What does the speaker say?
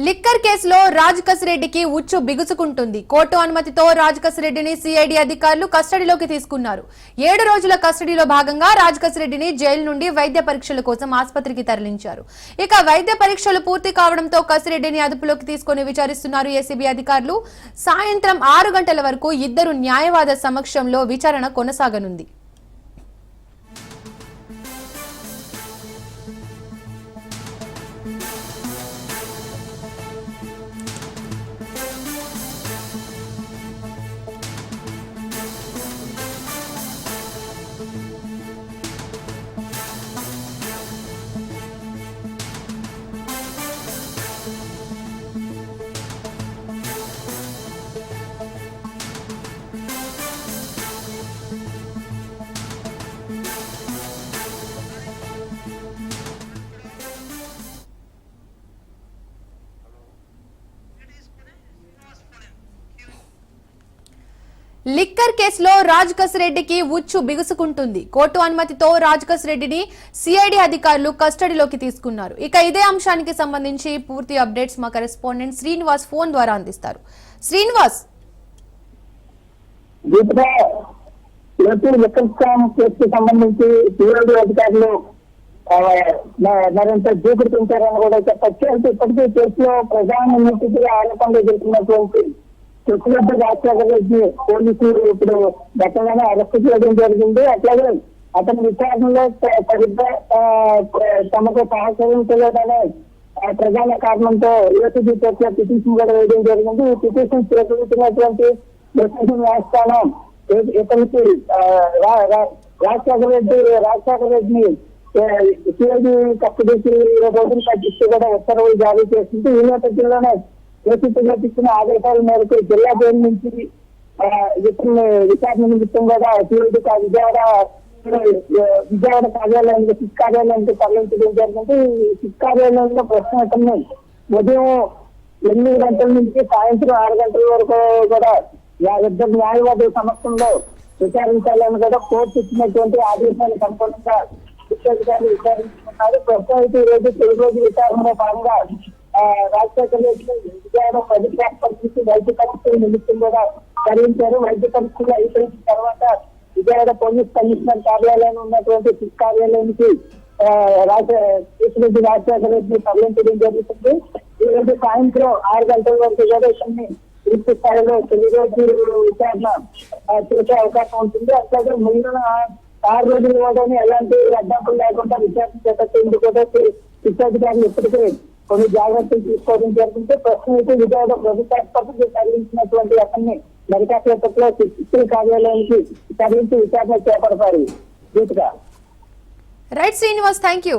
Liquor కేసులో రాజ్ కసిరెడ్డికి ఉచ్చు బిగుసుకుంటుంది. Court అనుమతితో రాజ్ కసిరెడ్డిని సిఐడి అధికారులు కస్టడీలోకి తీసుకున్నారు. 7 రోజుల కస్టడీలో భాగంగా రాజ్ కసిరెడ్డిని జైలు నుండి వైద్య పరీక్షల కోసం ఆసుపత్రికి తరలించారు. ఇక వైద్య పరీక్షలు పూర్తి కావడంతో కసిరెడ్డిని అదుపులోకి తీసుకుని విచారిస్తున్నారు ఏసీబీ అధికారులు. సాయంత్రం 6 గంటల వరకు ఇద్దరు న్యాయవాద సమక్షంలో విచారణ కొనసాగనుంది. లిక్కర్ కేసులో రాజ్ కసిరెడ్డికి ఉచ్చు బిగుసుకుంటుంది. కోర్టు అనుమతితో రాజ్ కసిరెడ్డిని సిఐడి అధికారులు కస్టడీలోకి తీసుకున్నారు. ఇక ఇదే అంశానికి సంబంధించి పూర్తి అప్డేట్స్ మా కరెస్పాండెంట్ శ్రీనివాస్ ఫోన్ ద్వారా అందిస్తారు. శ్రీనివాస్, సంబంధించి సిఐడి అధికారులు మరింత దూకుడు పెంచారని కూడా చెప్పచ్చు. అయితే ఇప్పటికీ కేసులో ప్రధాన నిందితుడిగా ఆరోపణలు జరుగుతున్నటువంటి చెక్కులెడ్డి రాజశేఖర రెడ్డి పోలీసులు ఇప్పుడు గతంగానే అరెస్ట్ చేయడం జరిగింది. అట్లాగే అతని విచారణలో సరిగ్గా తమకు సహకరించలేదనే ప్రధాన కారణంతో ఏసీబీ కోర్టులో పిటిషన్ కూడా వేయడం జరిగింది. ఈ పిటిషన్ స్వీకరించినటువంటి డిసిషన్ న్యాయస్థానం ఇతనికి రాజశేఖర రెడ్డిని సిఐడి కస్టడీకి 20 రోజులు తగ్గిస్తూ కూడా ఉత్తర్వులు జారీ చేసింది. ఈ నేపథ్యంలోనే ఏసీపీగా ఇచ్చిన ఆదేశాల మేరకు జిల్లా జైలు నుంచి ఇతన్ని విచారణ నిమిత్తం కూడా సిఐడి విజయవాడ కార్యాలయానికి సిట్ కార్యాలయానికి తరలించడం జరిగింది. సిట్ కార్యాలయంలో ప్రస్తుతం ఇతన్ని ఉదయం 8 గంటల నుంచి సాయంత్రం 6 గంటల వరకు కూడా ఇద్దరు న్యాయవాదుల సమక్షంలో విచారించాలని కూడా కోర్టు ఇచ్చినటువంటి ఆదేశాలకు అనుగుణంగా విచారించుకున్నారు. ప్రస్తుతం అయితే ఈ రోజు తొలి రోజు విచారణలో భాగంగా రాజశేఖర రెడ్డి విజయవాడ ప్రభుత్వ పరిస్థితి వైద్య పరీక్షల నిమిత్తం కూడా తరలించారు. వైద్య పరీక్షలు అయిపోయిన తర్వాత విజయవాడ పోలీస్ కమిషనర్ కార్యాలయంలో ఉన్నటువంటి సిట్ కార్యాలయానికి రాజశేఖర రెడ్డిని తరలించడం జరుగుతుంది. ఈ రోజు సాయంత్రం 6 గంటల వరకు కూడా ఇతన్ని పూర్తి స్థాయిలో తొలి రోజు విచారణ చేసే అవకాశం ఉంటుంది. అట్లాగే మిగిలిన 6 రోజులు కూడా ఎలాంటి అడ్డంకులు లేకుండా విచారణ చేపట్టేందుకు కూడా శిక్షాధికారులు ఇప్పటికే కొన్ని జాగ్రత్తలు తీసుకోవడం జరిగింది. ప్రస్తుతం అయితే విజయవాడ ప్రభుత్వ ఆసుపత్రికి తరలించినటువంటి అతన్ని దరఖాస్తులో శిక్షణ కార్యాలయానికి తరలించి విచారణ చేపడతారు. Right Srinivas, thank you.